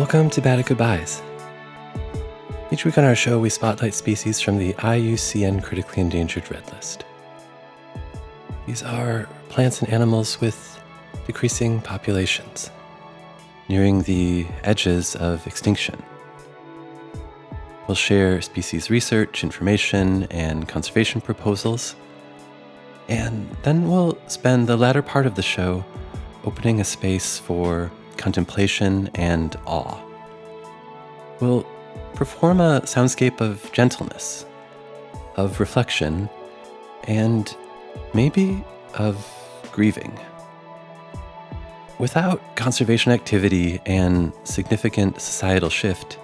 Welcome to Bad at Goodbyes. Each week on our show, we spotlight species from the IUCN Critically Endangered Red List. These are plants and animals with decreasing populations, nearing the edges of extinction. We'll share species research, information, and conservation proposals, and then we'll spend the latter part of the show opening a space for contemplation and awe. We'll perform a soundscape of gentleness, of reflection, and maybe of grieving. Without conservation activity and significant societal shift,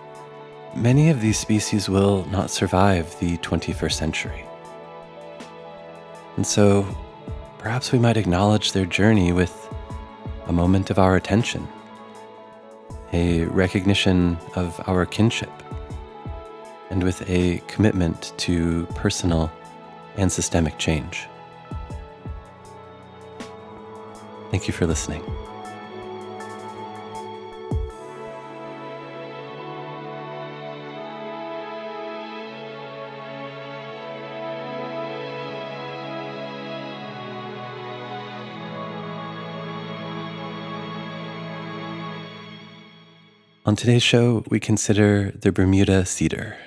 many of these species will not survive the 21st century. And so, perhaps we might acknowledge their journey with a moment of our attention, a recognition of our kinship, and with a commitment to personal and systemic change. Thank you for listening. On today's show, we consider the Bermuda Cedar.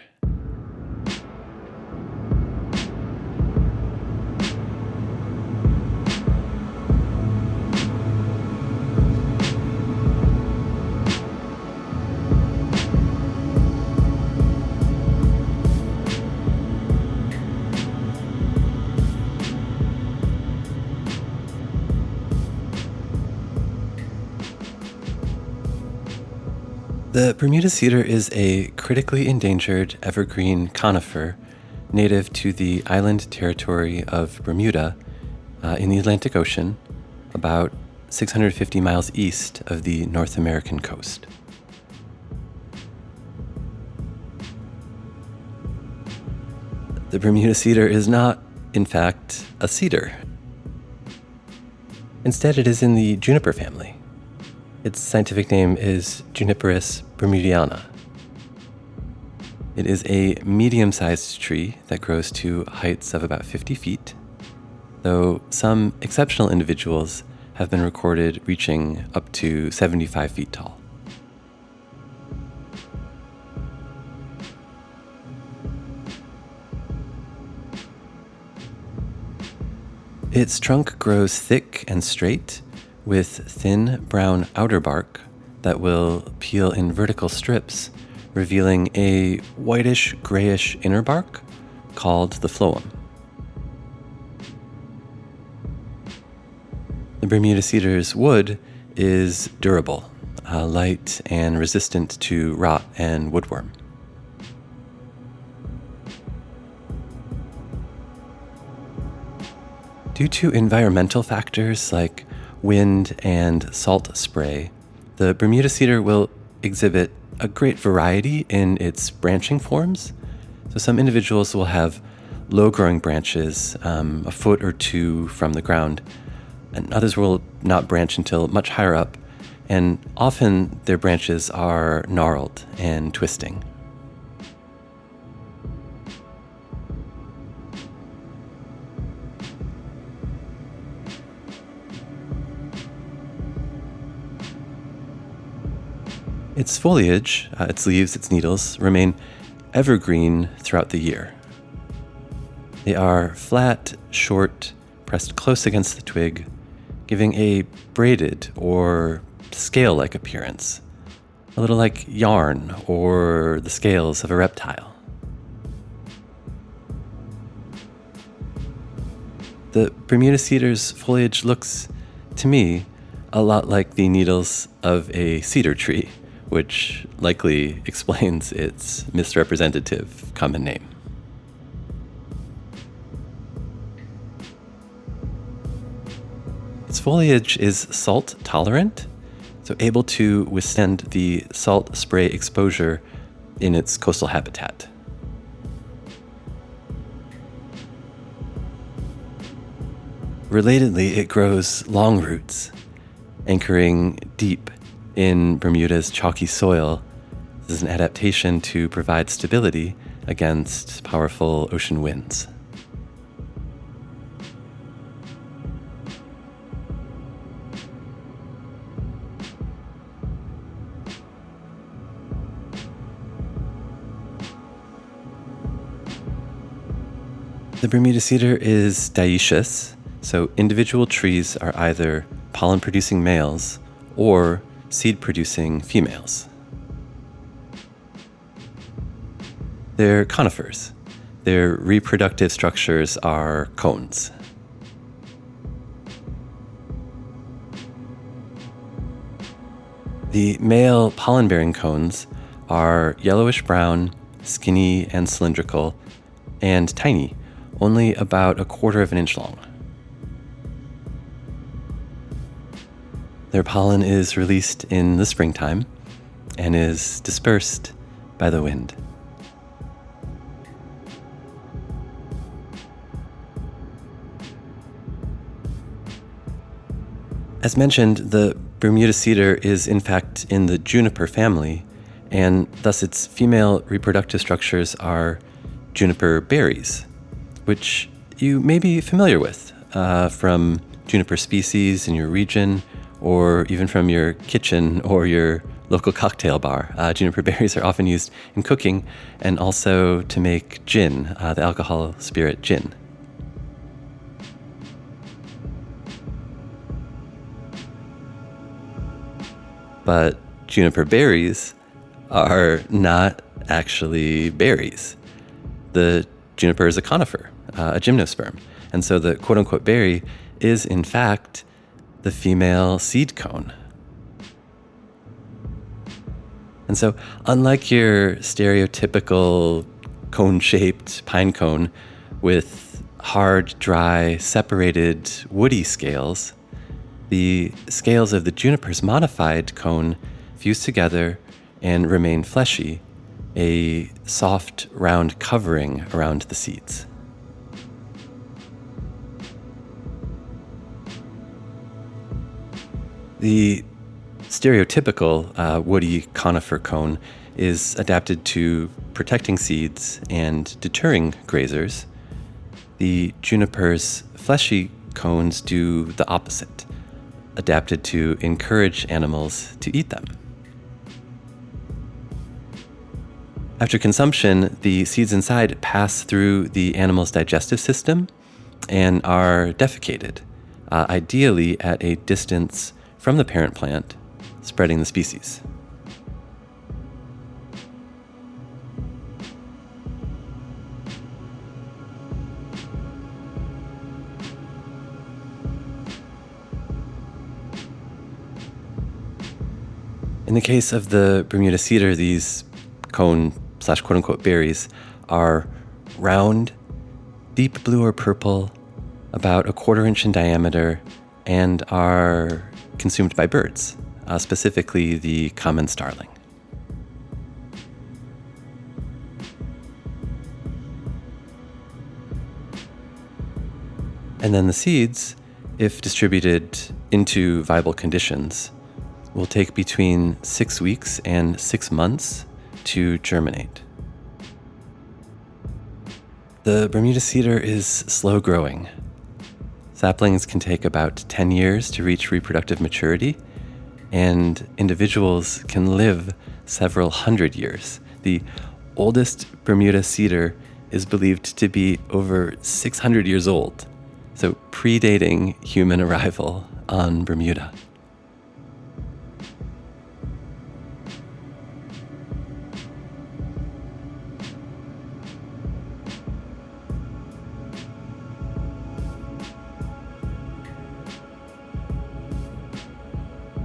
The Bermuda cedar is a critically endangered evergreen conifer native to the island territory of Bermuda in the Atlantic Ocean, about 650 miles east of the North American coast. The Bermuda cedar is not, in fact, a cedar. Instead, it is in the juniper family. Its scientific name is Juniperus bermudiana. It is a medium-sized tree that grows to heights of about 50 feet, though some exceptional individuals have been recorded reaching up to 75 feet tall. Its trunk grows thick and straight, with thin brown outer bark that will peel in vertical strips, revealing a whitish-grayish inner bark called the phloem. The Bermuda cedar's wood is durable, light, and resistant to rot and woodworm. Due to environmental factors like wind and salt spray, the Bermuda cedar will exhibit a great variety in its branching forms. So some individuals will have low-growing branches, a foot or two from the ground, and others will not branch until much higher up, and often their branches are gnarled and twisting. Its foliage, its leaves, its needles, remain evergreen throughout the year. They are flat, short, pressed close against the twig, giving a braided or scale-like appearance, a little like yarn or the scales of a reptile. The Bermuda cedar's foliage looks, to me, a lot like the needles of a cedar tree, which likely explains its misrepresentative common name. Its foliage is salt tolerant, so able to withstand the salt spray exposure in its coastal habitat. Relatedly, it grows long roots, anchoring deep in Bermuda's chalky soil. This is an adaptation to provide stability against powerful ocean winds. The Bermuda cedar is dioecious, so individual trees are either pollen-producing males or seed-producing females. They're conifers. Their reproductive structures are cones. The male pollen-bearing cones are yellowish-brown, skinny and cylindrical, and tiny, only about 1/4 of an inch long. Their pollen is released in the springtime and is dispersed by the wind. As mentioned, the Bermuda cedar is in fact in the juniper family, and thus its female reproductive structures are juniper berries, which you may be familiar with from juniper species in your region, or even from your kitchen or your local cocktail bar. Juniper berries are often used in cooking and also to make gin, the alcohol spirit gin. But juniper berries are not actually berries. The juniper is a conifer, a gymnosperm. And so the quote-unquote berry is, in fact, the female seed cone. And so unlike your stereotypical cone-shaped pine cone with hard, dry, separated, woody scales, the scales of the juniper's modified cone fuse together and remain fleshy, a soft, round covering around the seeds. The stereotypical woody conifer cone is adapted to protecting seeds and deterring grazers. The juniper's fleshy cones do the opposite, adapted to encourage animals to eat them. After consumption, the seeds inside pass through the animal's digestive system and are defecated, ideally at a distance from the parent plant, spreading the species. In the case of the Bermuda cedar, these cone/quote-unquote berries are round, deep blue or purple, about 1/4 inch in diameter, and are consumed by birds, specifically the common starling. And then the seeds, if distributed into viable conditions, will take between 6 weeks and 6 months to germinate. The Bermuda cedar is slow growing. Saplings can take about 10 years to reach reproductive maturity, and individuals can live several hundred years. The oldest Bermuda cedar is believed to be over 600 years old, so predating human arrival on Bermuda.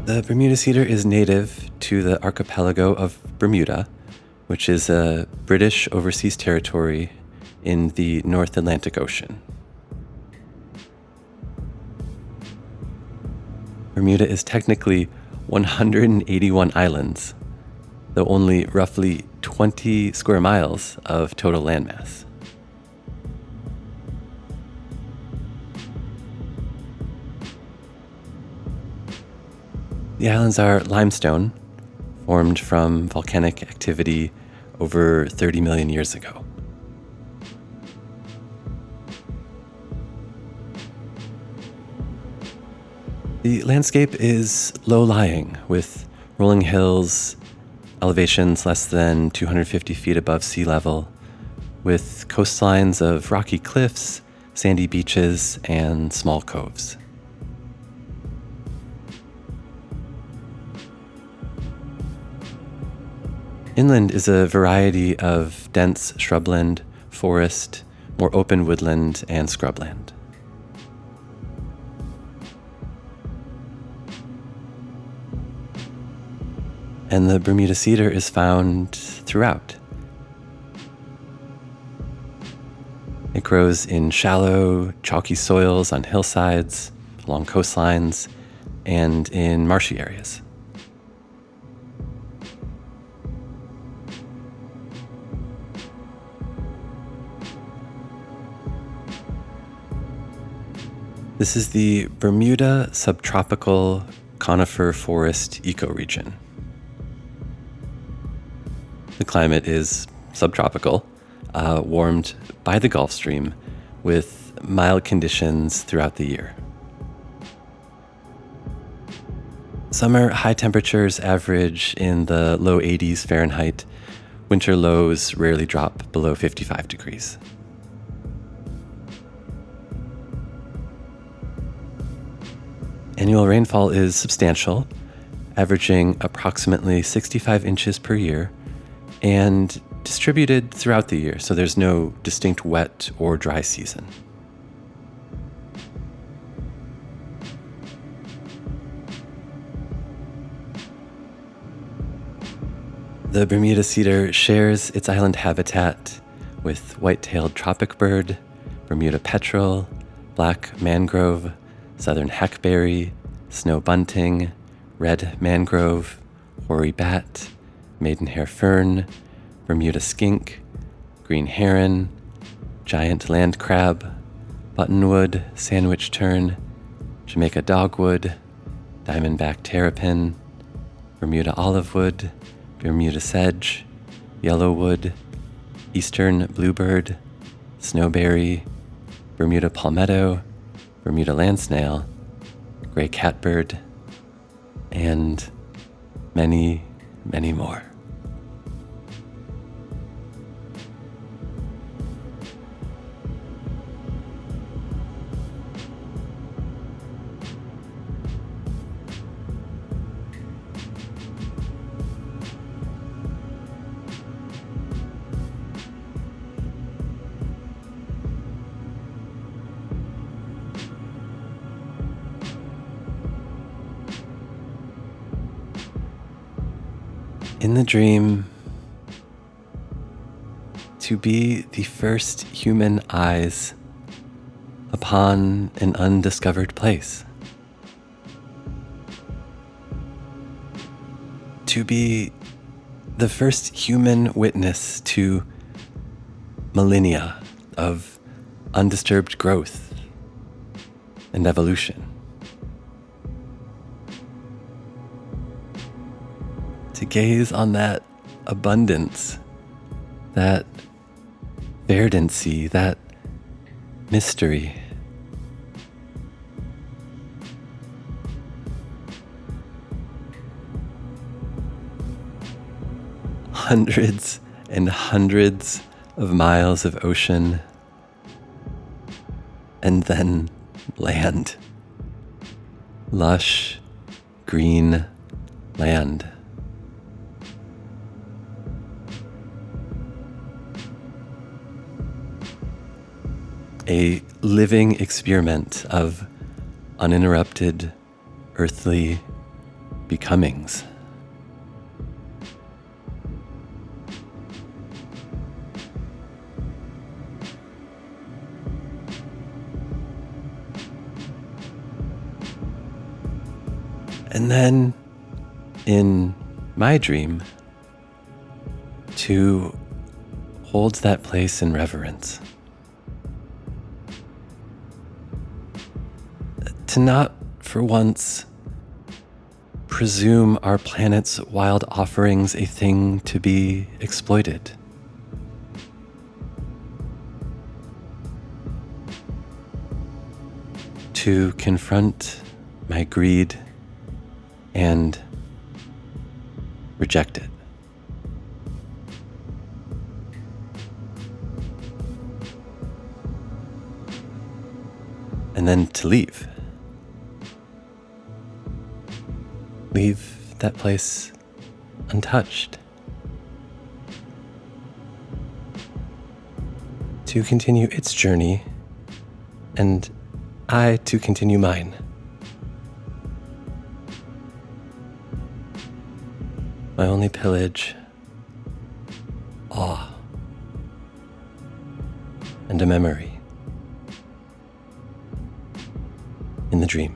The Bermuda cedar is native to the archipelago of Bermuda, which is a British overseas territory in the North Atlantic Ocean. Bermuda is technically 181 islands, though only roughly 20 square miles of total landmass. The islands are limestone, formed from volcanic activity over 30 million years ago. The landscape is low-lying, with rolling hills, elevations less than 250 feet above sea level, with coastlines of rocky cliffs, sandy beaches, and small coves. Inland is a variety of dense shrubland, forest, more open woodland, and scrubland. And the Bermuda cedar is found throughout. It grows in shallow, chalky soils on hillsides, along coastlines, and in marshy areas. This is the Bermuda subtropical conifer forest ecoregion. The climate is subtropical, warmed by the Gulf Stream, with mild conditions throughout the year. Summer high temperatures average in the low 80s Fahrenheit. Winter lows rarely drop below 55 degrees. Annual rainfall is substantial, averaging approximately 65 inches per year, and distributed throughout the year, so there's no distinct wet or dry season. The Bermuda cedar shares its island habitat with white-tailed tropic bird, Bermuda petrel, black mangrove, southern hackberry, snow bunting, red mangrove, hoary bat, maidenhair fern, Bermuda skink, green heron, giant land crab, buttonwood, sandwich tern, Jamaica dogwood, diamondback terrapin, Bermuda olivewood, Bermuda sedge, yellowwood, eastern bluebird, snowberry, Bermuda palmetto, Bermuda land snail, gray catbird, and many, many more. In the dream, to be the first human eyes upon an undiscovered place. To be the first human witness to millennia of undisturbed growth and evolution. To gaze on that abundance, that verdancy, that mystery. Hundreds and hundreds of miles of ocean, and then land. Lush, green land. A living experiment of uninterrupted earthly becomings. And then, in my dream, to hold that place in reverence. To not, for once, presume our planet's wild offerings a thing to be exploited. To confront my greed and reject it. And then to leave. Leave that place untouched. To continue its journey, and I to continue mine. My only pillage, awe, and a memory in the dream.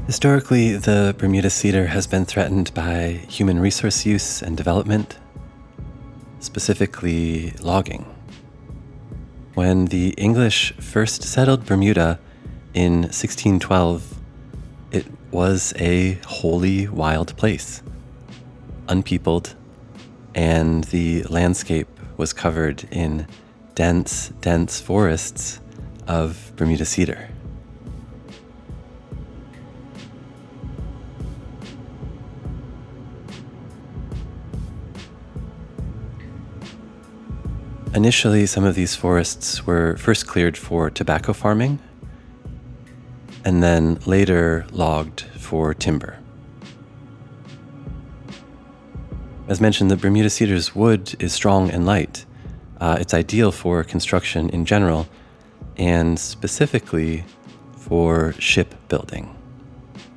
Historically, the Bermuda cedar has been threatened by human resource use and development, specifically logging. When the English first settled Bermuda in 1612, it was a wholly wild place, unpeopled, and the landscape was covered in dense forests of Bermuda cedar. Initially, some of these forests were first cleared for tobacco farming, and then later logged for timber. As mentioned, the Bermuda cedar's wood is strong and light. It's ideal for construction in general, and specifically for shipbuilding.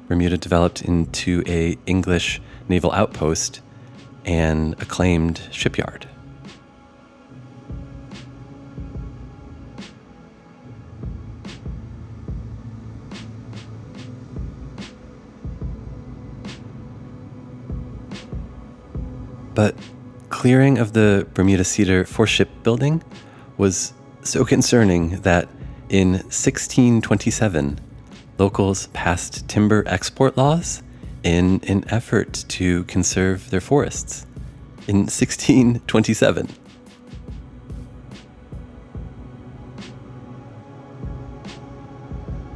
Bermuda developed into an English naval outpost and acclaimed shipyard. But clearing of the Bermuda cedar for shipbuilding was so concerning that in 1627, locals passed timber export laws in an effort to conserve their forests. In 1627.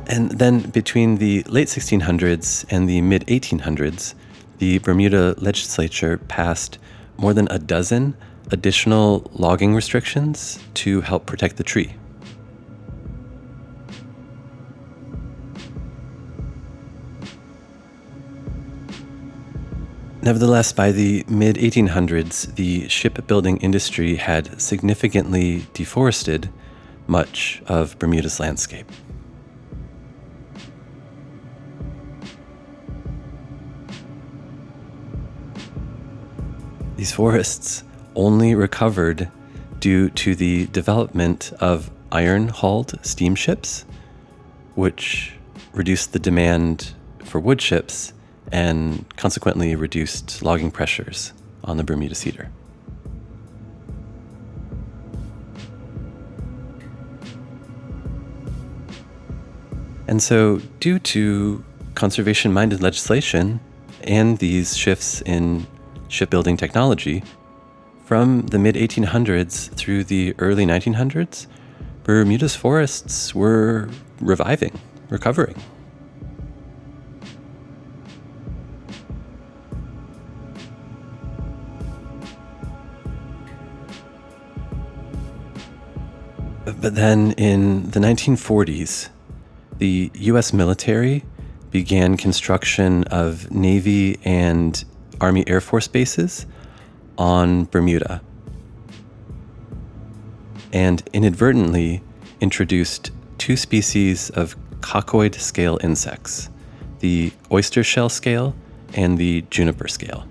And then between the late 1600s and the mid 1800s, the Bermuda legislature passed more than a dozen additional logging restrictions to help protect the tree. Nevertheless, by the mid-1800s, the shipbuilding industry had significantly deforested much of Bermuda's landscape. These forests only recovered due to the development of iron-hulled steamships, which reduced the demand for wood ships and consequently reduced logging pressures on the Bermuda cedar. And so, due to conservation-minded legislation and these shifts in shipbuilding technology, from the mid-1800s through the early 1900s, Bermuda's forests were recovering. But then in the 1940s, the US military began construction of Navy and Army Air Force bases on Bermuda, and inadvertently introduced two species of coccoid scale insects, the oyster shell scale and the juniper scale.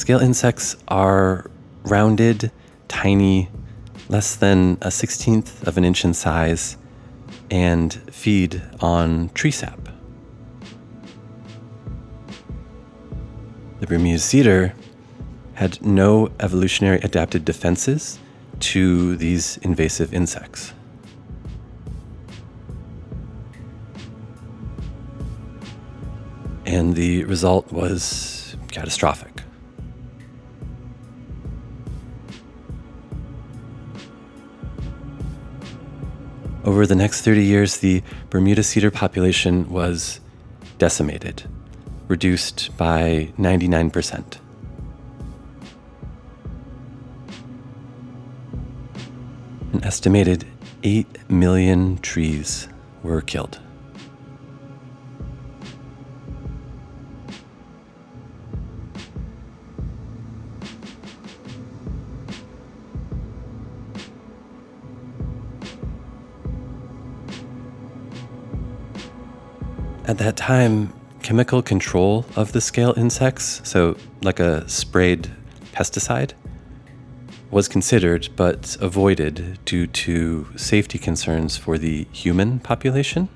Scale insects are rounded, tiny, less than a 1/16 of an inch in size, and feed on tree sap. The Bermuda cedar had no evolutionary adapted defenses to these invasive insects. And the result was catastrophic. Over the next 30 years, the Bermuda cedar population was decimated, reduced by 99%. An estimated 8 million trees were killed. At that time, chemical control of the scale insects, so like a sprayed pesticide, was considered but avoided due to safety concerns for the human population.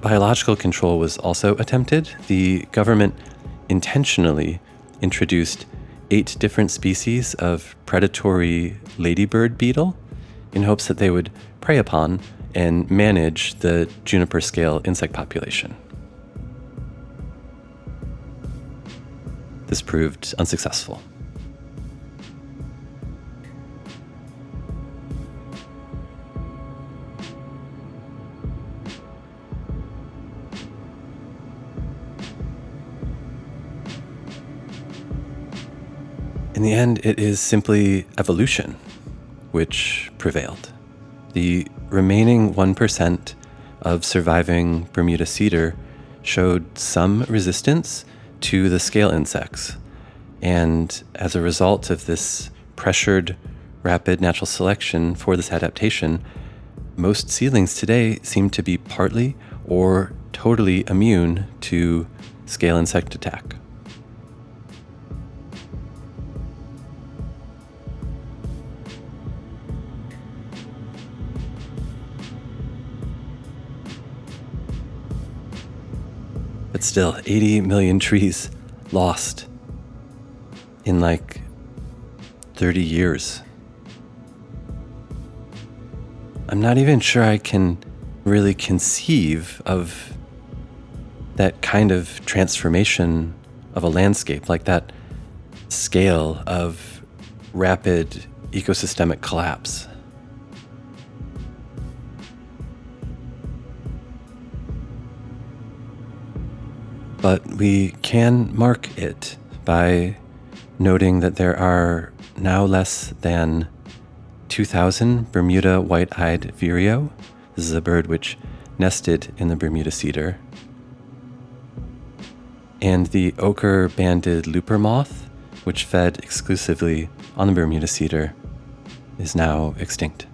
Biological control was also attempted. The government intentionally introduced 8 different species of predatory ladybird beetle in hopes that they would prey upon and manage the juniper scale insect population. This proved unsuccessful. In the end, it is simply evolution which prevailed. The remaining 1% of surviving Bermuda cedar showed some resistance to the scale insects. And as a result of this pressured, rapid natural selection for this adaptation, most seedlings today seem to be partly or totally immune to scale insect attack. But still, 80 million trees lost in like 30 years. I'm not even sure I can really conceive of that kind of transformation of a landscape, like that scale of rapid ecosystemic collapse. But we can mark it by noting that there are now less than 2,000 Bermuda white-eyed vireo. This is a bird which nested in the Bermuda cedar. And the ochre-banded looper moth, which fed exclusively on the Bermuda cedar, is now extinct.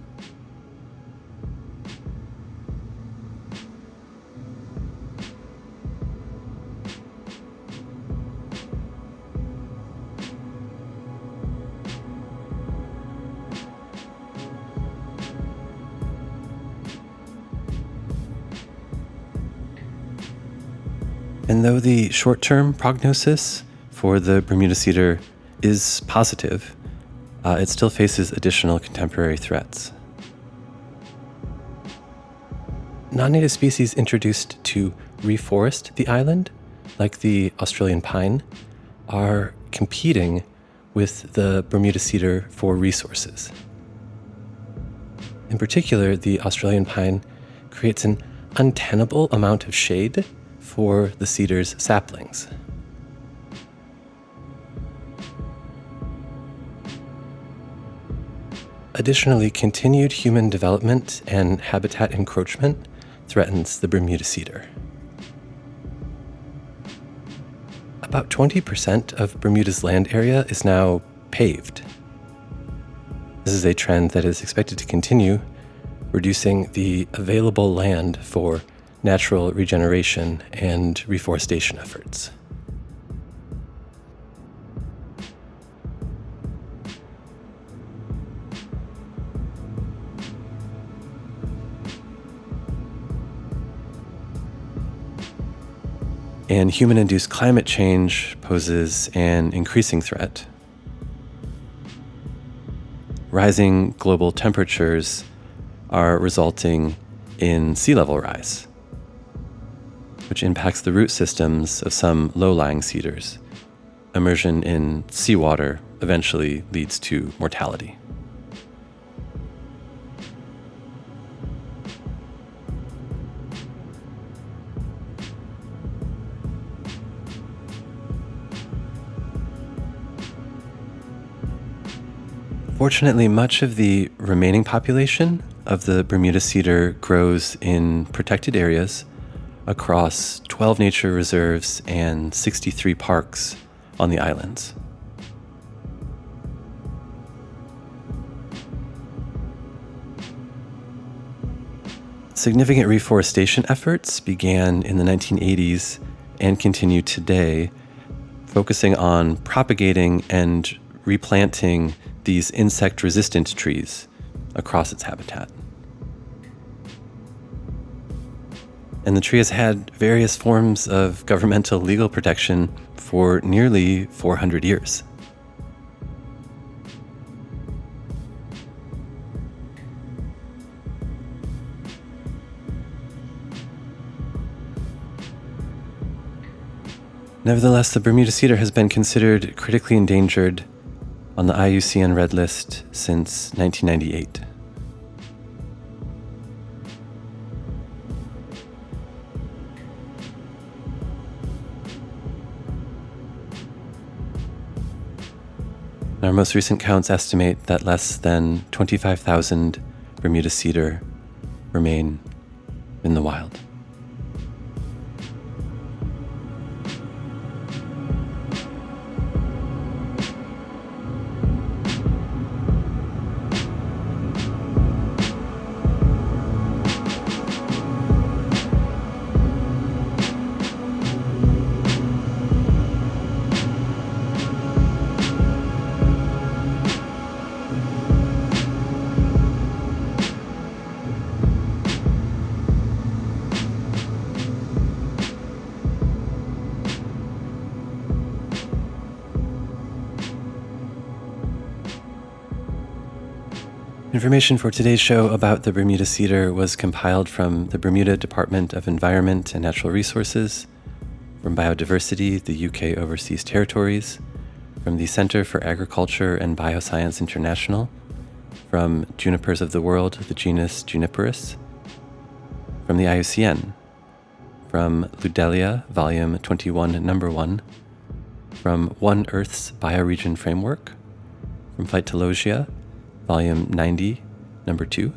And though the short-term prognosis for the Bermuda cedar is positive, it still faces additional contemporary threats. Non-native species introduced to reforest the island, like the Australian pine, are competing with the Bermuda cedar for resources. In particular, the Australian pine creates an untenable amount of shade for the cedar's saplings. Additionally, continued human development and habitat encroachment threatens the Bermuda cedar. About 20% of Bermuda's land area is now paved. This is a trend that is expected to continue, reducing the available land for natural regeneration and reforestation efforts. And human-induced climate change poses an increasing threat. Rising global temperatures are resulting in sea level rise, which impacts the root systems of some low-lying cedars. Immersion in seawater eventually leads to mortality. Fortunately, much of the remaining population of the Bermuda cedar grows in protected areas across 12 nature reserves and 63 parks on the islands. Significant reforestation efforts began in the 1980s and continue today, focusing on propagating and replanting these insect-resistant trees across its habitat. And the tree has had various forms of governmental legal protection for nearly 400 years. Nevertheless, the Bermuda cedar has been considered critically endangered on the IUCN Red List since 1998. Our most recent counts estimate that less than 25,000 Bermuda cedar remain in the wild. Information for today's show about the Bermuda cedar was compiled from the Bermuda Department of Environment and Natural Resources, from Biodiversity, the UK Overseas Territories, from the Center for Agriculture and Bioscience International, from Junipers of the World, the genus Juniperus, from the IUCN, from Ludelia, Volume 21, Number 1, from One Earth's Bioregion Framework, from Phytologia, Volume 90, Number 2,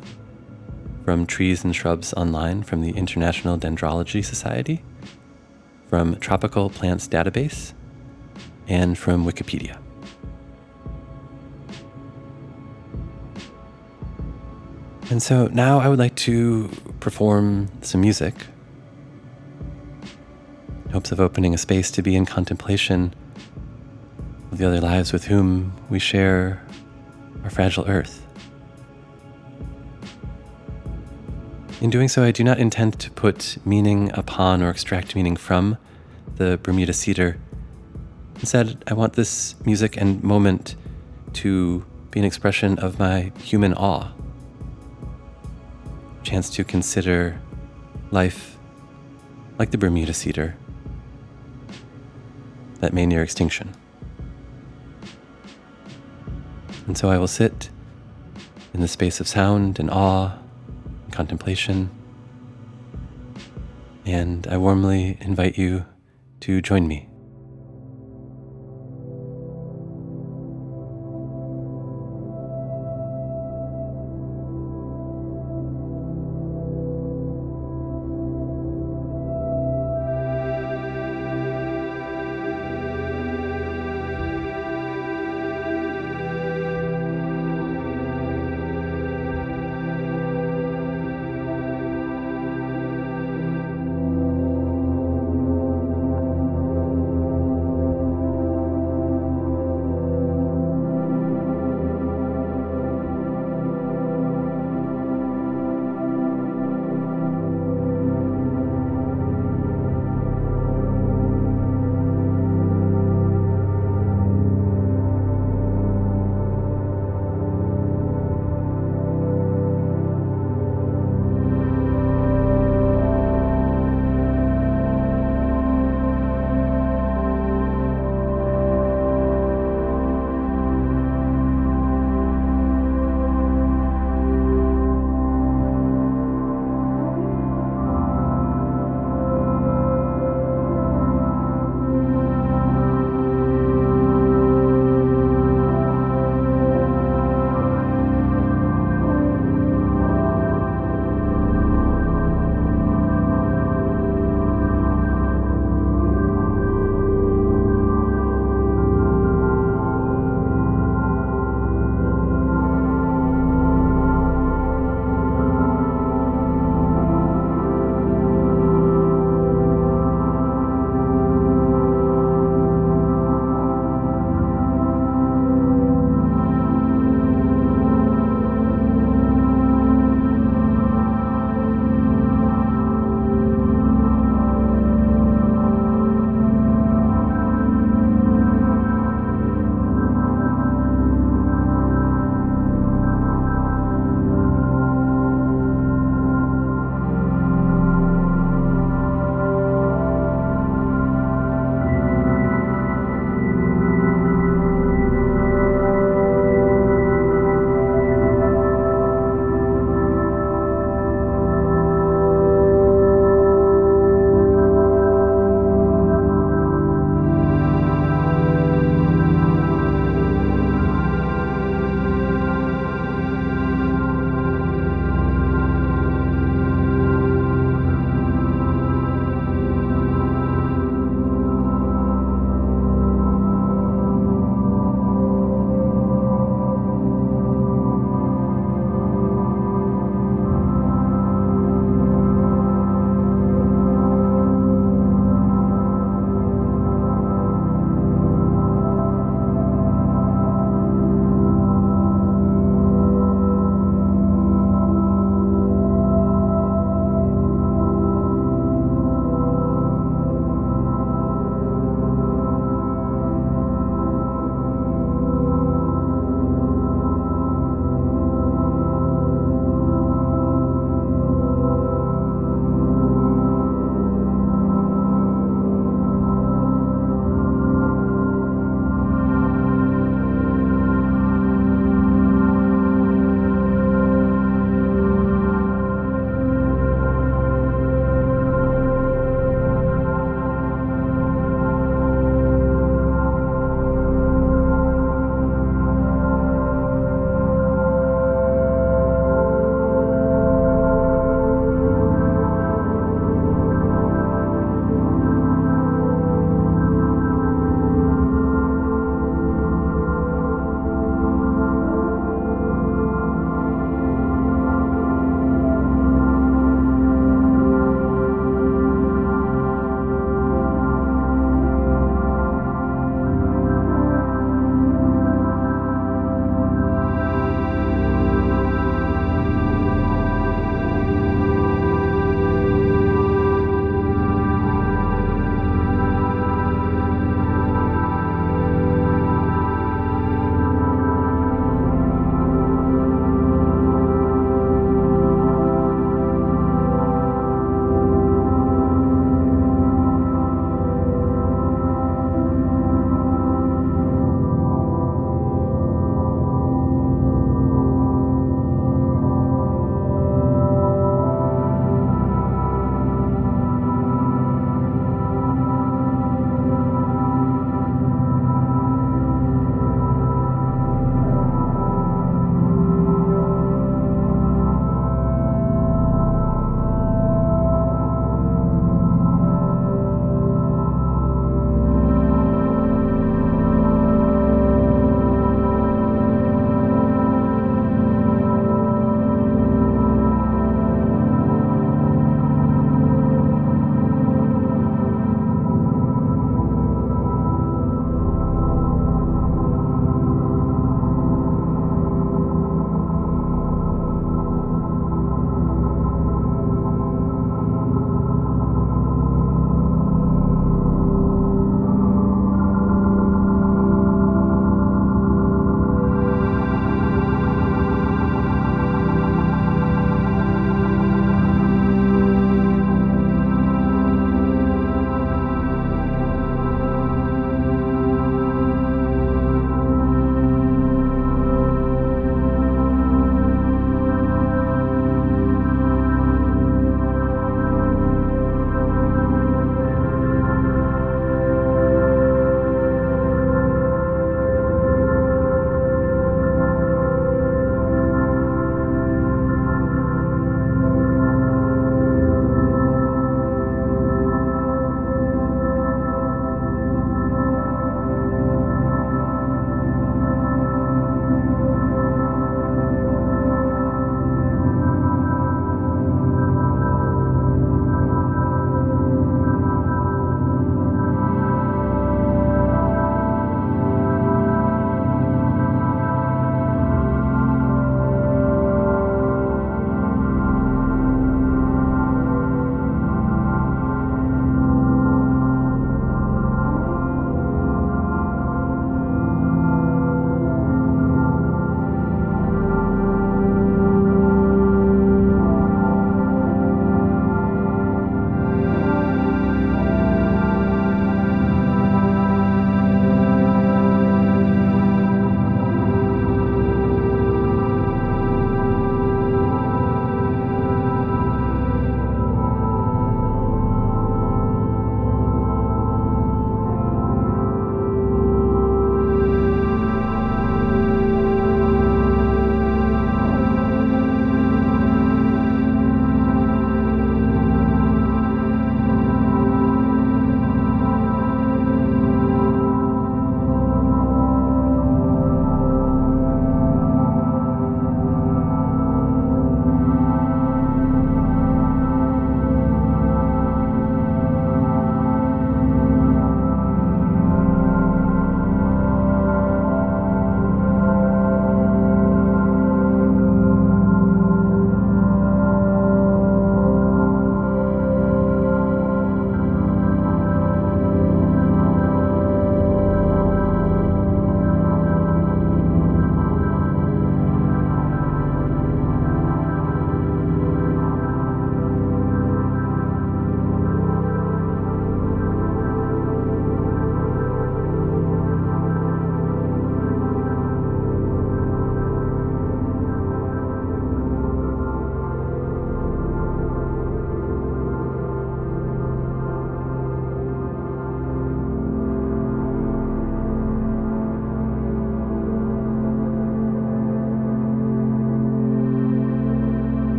from Trees and Shrubs Online from the International Dendrology Society, from Tropical Plants Database, and from Wikipedia. And so now I would like to perform some music in hopes of opening a space to be in contemplation of the other lives with whom we share our fragile earth. In doing so, I do not intend to put meaning upon or extract meaning from the Bermuda cedar. Instead, I want this music and moment to be an expression of my human awe, a chance to consider life like the Bermuda cedar that may near extinction. And so I will sit in the space of sound and awe and contemplation, and I warmly invite you to join me.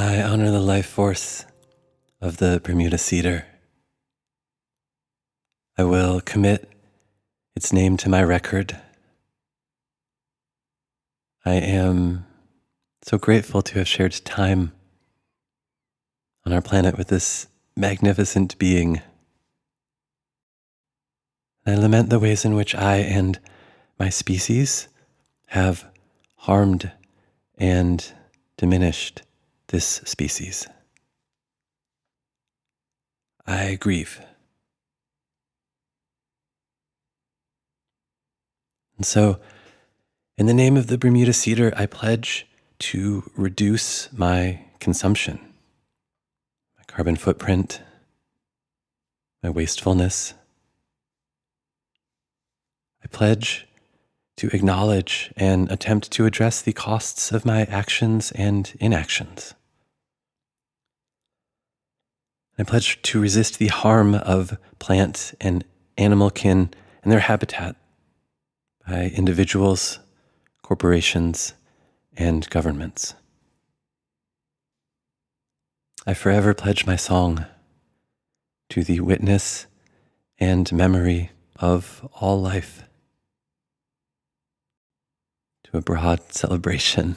I honor the life force of the Bermuda Cedar. I will commit its name to my record. I am so grateful to have shared time on our planet with this magnificent being. I lament the ways in which I and my species have harmed and diminished this species. I grieve. And so, in the name of the Bermuda Cedar, I pledge to reduce my consumption, my carbon footprint, my wastefulness. I pledge to acknowledge and attempt to address the costs of my actions and inactions. I pledge to resist the harm of plant and animal kin and their habitat by individuals, corporations, and governments. I forever pledge my song to the witness and memory of all life, to a broad celebration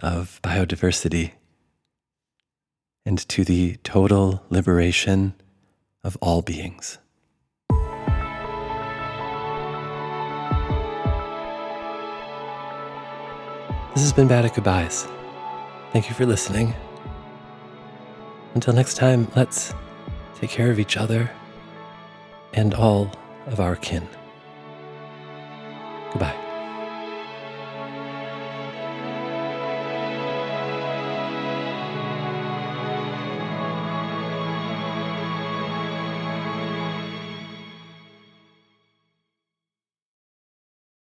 of biodiversity, and to the total liberation of all beings. This has been Bad at Goodbyes. Thank you for listening. Until next time, let's take care of each other and all of our kin. Goodbye.